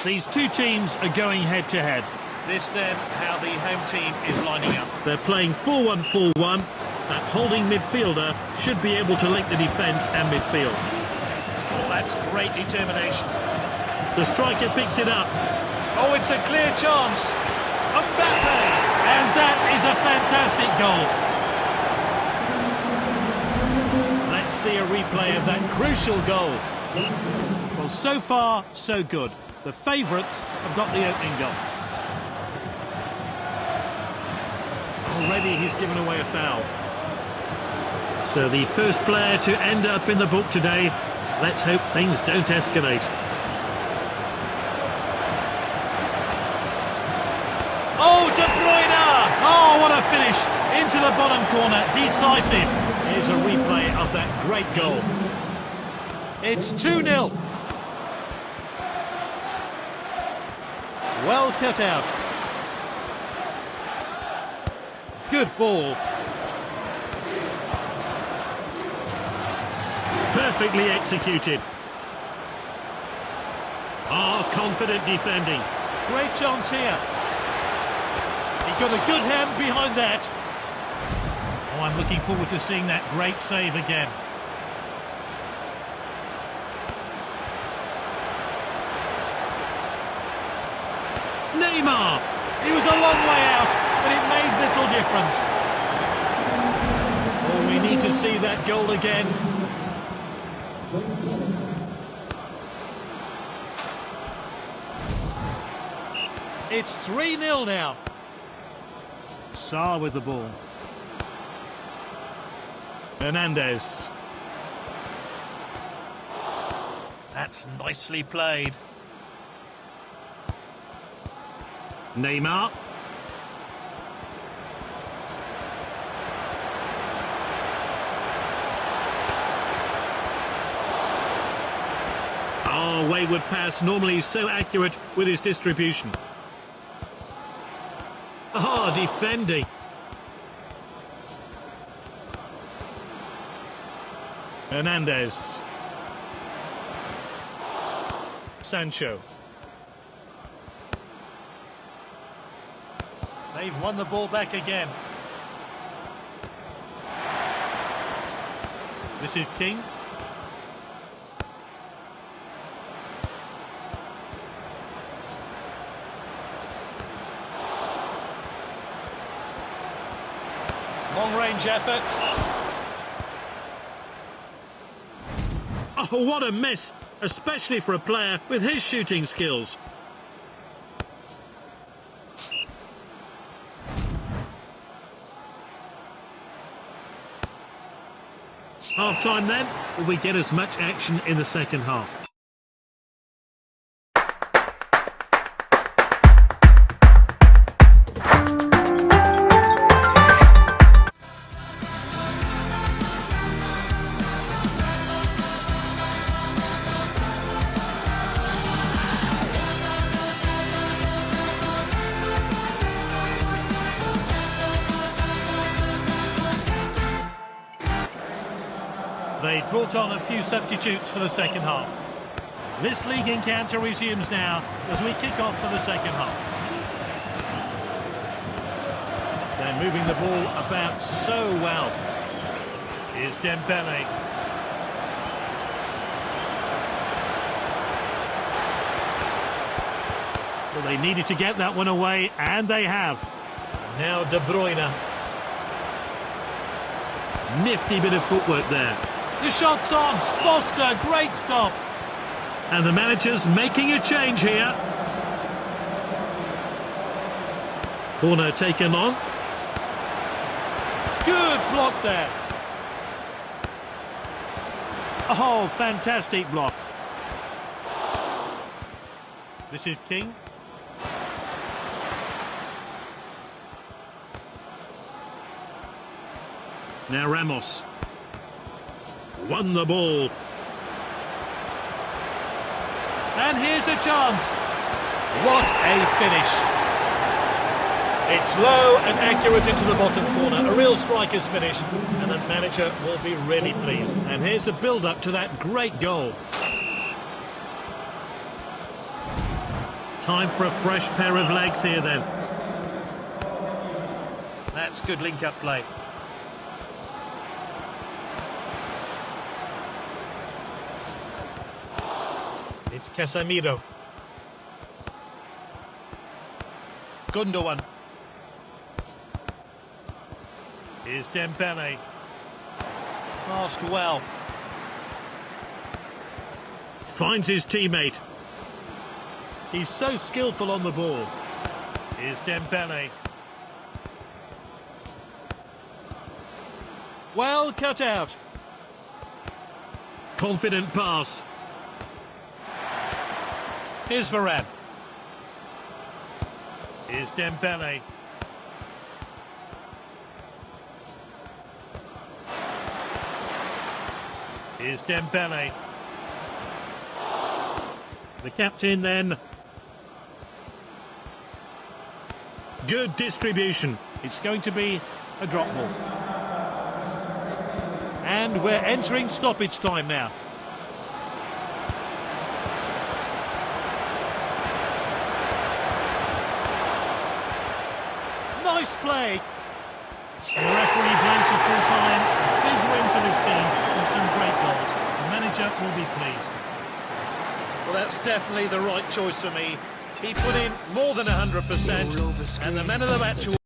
These two teams are going head-to-head. This then how the home team is lining up. They're playing 4-1-4-1. That holding midfielder should be able to link the defence and midfield. Oh, that's great determination. The striker picks it up. Oh, it's a clear chance. Mbappe! And that is a fantastic goal. Let's see a replay of that crucial goal. Well, so far, so good. The favourites have got the opening goal. Already he's given away a foul. So the first player to end up in the book today. Let's hope things don't escalate. Oh, De Bruyne! Oh, what a finish! Into the bottom corner, decisive. Here's a replay of that great goal. It's 2-0. Well cut out. Good ball. Perfectly executed. Oh, confident defending. Great chance here. He got a good hand behind that. Oh, I'm looking forward to seeing that great save again. Neymar! He was a long way out, but it made little difference. Oh, we need to see that goal again. It's 3-0 now. Sarr with the ball. Hernandez. That's nicely played. Neymar. Oh, wayward pass, normally so accurate with his distribution. Oh, defending. Hernandez. Sancho. They've won the ball back again. This is King. Long-range effort. Oh, what a miss, especially for a player with his shooting skills. Half-time then, will we get as much action in the second half? They brought on a few substitutes for the second half. This league encounter resumes now as we kick off for the second half. They're moving the ball about so well. Here's Dembele. Well, they needed to get that one away, and they have. Now De Bruyne. Nifty bit of footwork there. The shot's on. Foster, great stop. And the manager's making a change here. Corner taken on. Good block there. Oh, fantastic block. This is King. Now Ramos. Won the ball. And here's a chance. What a finish. It's low and accurate into the bottom corner. A real striker's finish. And the manager will be really pleased. And here's the build-up to that great goal. Time for a fresh pair of legs here then. That's good link-up play. It's Casemiro. Gundogan. Here's Dembele. Passed well. Finds his teammate. He's so skillful on the ball. Here's Dembele. Well cut out. Confident pass. Here's Varane. Here's Dembele. Here's Dembele. The captain then. Good distribution. It's going to be a drop ball. And we're entering stoppage time now. Nice play. The referee blows for full time. A big win for this team and some great goals. The manager will be pleased. Well, that's definitely the right choice for me. He put in more than 100%, and the man of the match